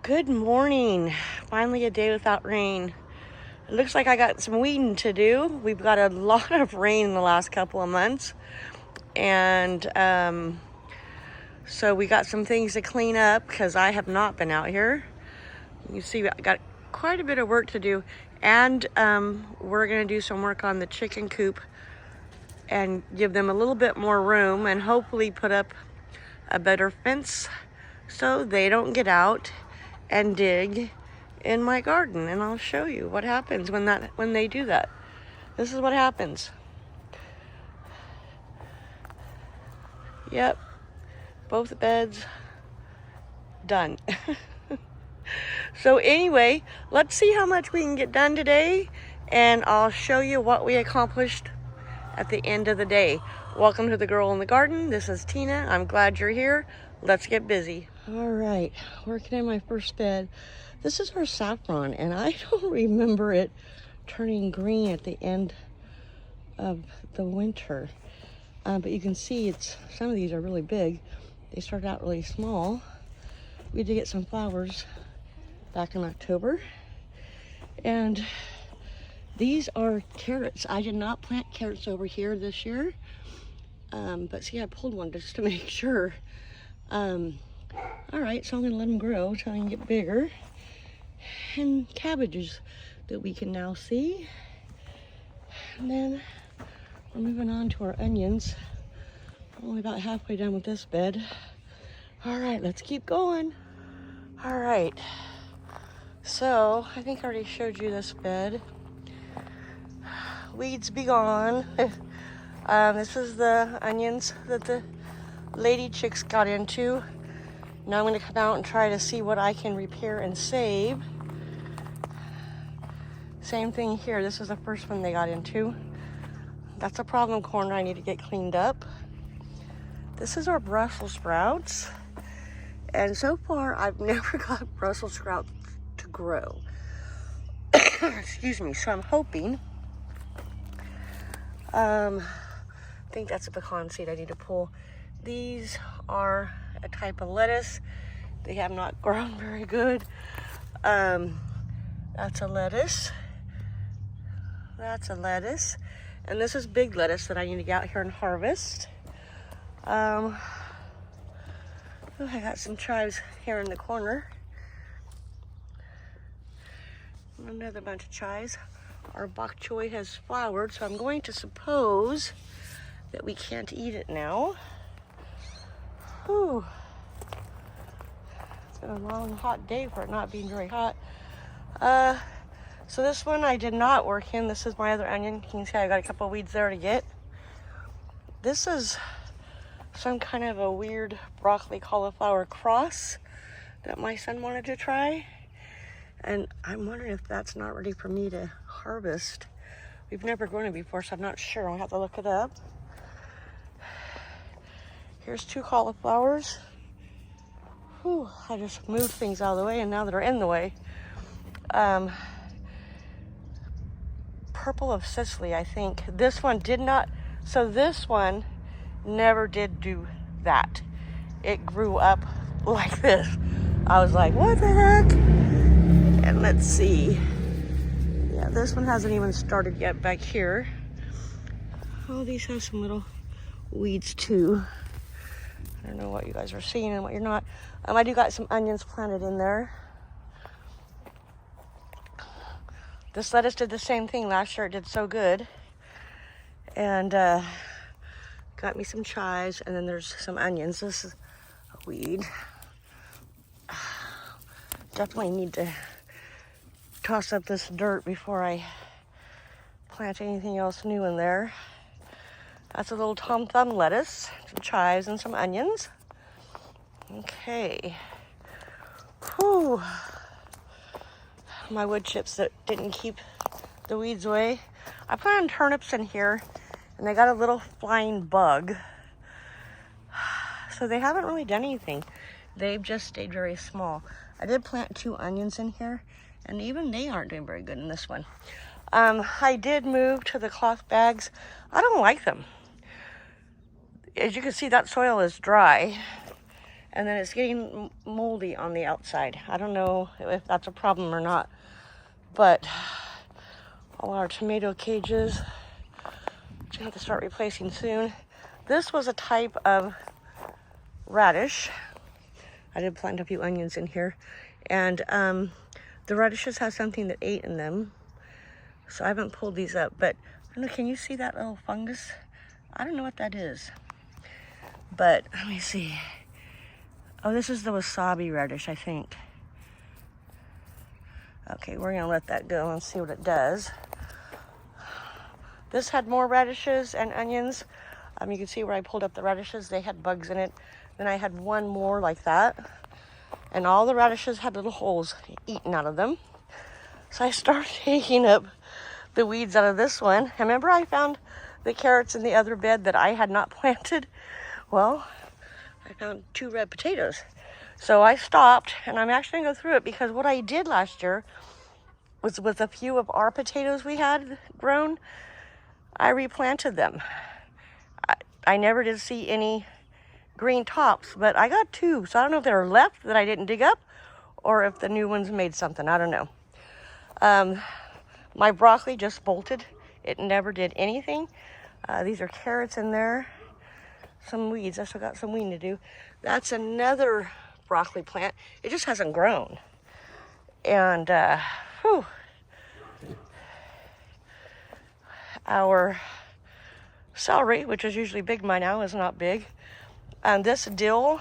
Good morning. Finally a day without rain. It looks like I got some weeding to do. We've got a lot of rain in the last couple of months. And so we got some things to clean up because I have not been out here. You see, I got quite a bit of work to do. And we're going to do some work on the chicken coop and give them a little bit more room and hopefully put up a better fence so they don't get out and dig in my garden. And I'll show you what happens when they do that. This is what happens. Yep, both beds done. So anyway, let's see how much we can get done today, and I'll show you what we accomplished at the end of the day. Welcome to The Girl in the Garden. This is Tina. I'm glad you're here. Let's get busy. All right, working in my first bed. This is our saffron, and I don't remember it turning green at the end of the winter. But you can see some of these are really big. They started out really small. We did get some flowers back in October. And these are carrots. I did not plant carrots over here this year. But see, I pulled one just to make sure. All right, so I'm gonna let them grow till I can get bigger. And cabbages that we can now see. And then we're moving on to our onions. I'm only about halfway done with this bed. All right, let's keep going. All right, so I think I already showed you this bed. Weeds be gone. This is the onions that the lady chicks got into. Now I'm going to come out and try to see what I can repair and save. Same thing here. This is the first one they got into. That's a problem corner I need to get cleaned up. This is our Brussels sprouts. And so far, I've never got Brussels sprouts to grow. Excuse me. So I'm hoping. I think that's a pecan seed I need to pull. These are a type of lettuce. They have not grown very good. That's a lettuce. That's a lettuce. And this is big lettuce that I need to get out here and harvest. I got some chives here in the corner. Another bunch of chives. Our bok choy has flowered, so I'm going to suppose that we can't eat it now. Whew. It's been a long, hot day for it not being very hot. So this one I did not work in. This is my other onion. You can see I got a couple of weeds there to get. This is some kind of a weird broccoli cauliflower cross that my son wanted to try. And I'm wondering if that's not ready for me to harvest. We've never grown it before, so I'm not sure. I'll have to look it up. Here's two cauliflowers. Whew, I just moved things out of the way, and now that are in the way. Purple of Sicily, I think. This one did not, so this one never did do that. It grew up like this. I was like, what the heck? And let's see. Yeah, this one hasn't even started yet back here. Oh, these have some little weeds too. I don't know what you guys are seeing and what you're not. I do got some onions planted in there. This lettuce did the same thing last year. It did so good. And got me some chives, and then there's some onions. This is a weed. Definitely need to toss up this dirt before I plant anything else new in there. That's a little Tom Thumb lettuce, some chives, and some onions. Okay. Whew. My wood chips that didn't keep the weeds away. I planted turnips in here, and they got a little flying bug. So they haven't really done anything. They've just stayed very small. I did plant 2 onions in here, and even they aren't doing very good in this one. I did move to the cloth bags. I don't like them. As you can see, that soil is dry. and then it's getting moldy on the outside. I don't know if that's a problem or not, but all our tomato cages, which I have to start replacing soon. This was a type of radish. I did plant a few onions in here, and the radishes have something that ate in them, so I haven't pulled these up, but I don't know, can you see that little fungus? I don't know what that is, but let me see. Oh, this is the wasabi radish, I think. Okay, we're gonna let that go and see what it does. This had more radishes and onions. You can see where I pulled up the radishes, they had bugs in it. Then I had one more like that, and all the radishes had little holes eaten out of them. So I started taking up the weeds out of this one. And remember, I found the carrots in the other bed that I had not planted? Well, I found 2 red potatoes. So I stopped, and I'm actually gonna go through it, because what I did last year was, with a few of our potatoes we had grown, I replanted them. I never did see any green tops, but I got 2. So I don't know if they were left that I didn't dig up, or if the new ones made something. I don't know. My broccoli just bolted. It never did anything. These are carrots in there. Some weeds. I still got some weeding to do. That's another broccoli plant. It just hasn't grown. And whew. Our celery, which is usually big by now, is not big. And this dill,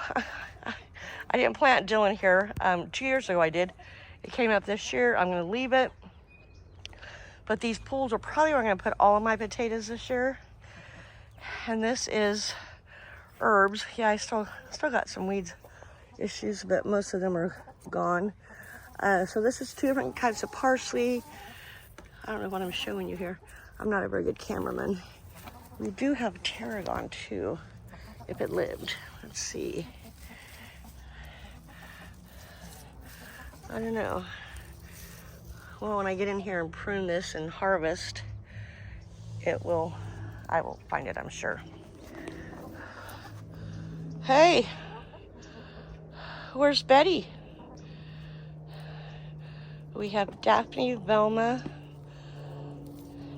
I didn't plant dill in here. 2 years ago I did. It came up this year. I'm going to leave it. But these pools are probably where I'm going to put all of my potatoes this year. And this is herbs. Yeah, I still got some weeds issues, but most of them are gone. So this is 2 different types of parsley. I don't know what I'm showing you here. I'm not a very good cameraman. We do have tarragon too, if it lived. Let's see. I don't know. Well, when I get in here and prune this and harvest, I will find it, I'm sure. Hey, where's Betty? We have Daphne, Velma,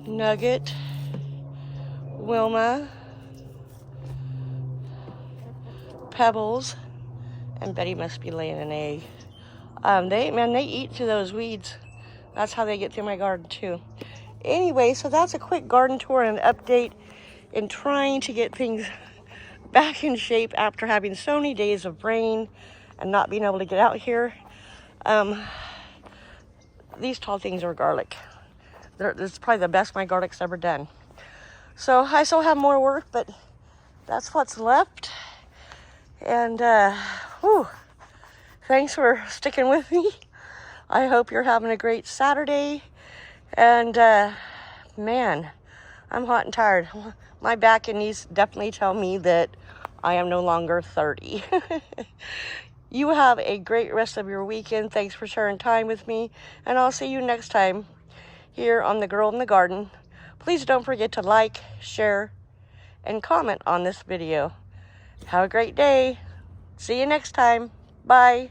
Nugget, Wilma, Pebbles, and Betty must be laying an egg. They eat through those weeds. That's how they get through my garden too. Anyway, so that's a quick garden tour and an update in trying to get things back in shape after having so many days of rain and not being able to get out here. These tall things are garlic. It's probably the best my garlic's ever done. So I still have more work, but that's what's left. And thanks for sticking with me. I hope you're having a great Saturday. And man, I'm hot and tired. My back and knees definitely tell me that I am no longer 30. You have a great rest of your weekend. Thanks for sharing time with me. And I'll see you next time here on The Girl in the Garden. Please don't forget to like, share, and comment on this video. Have a great day. See you next time. Bye.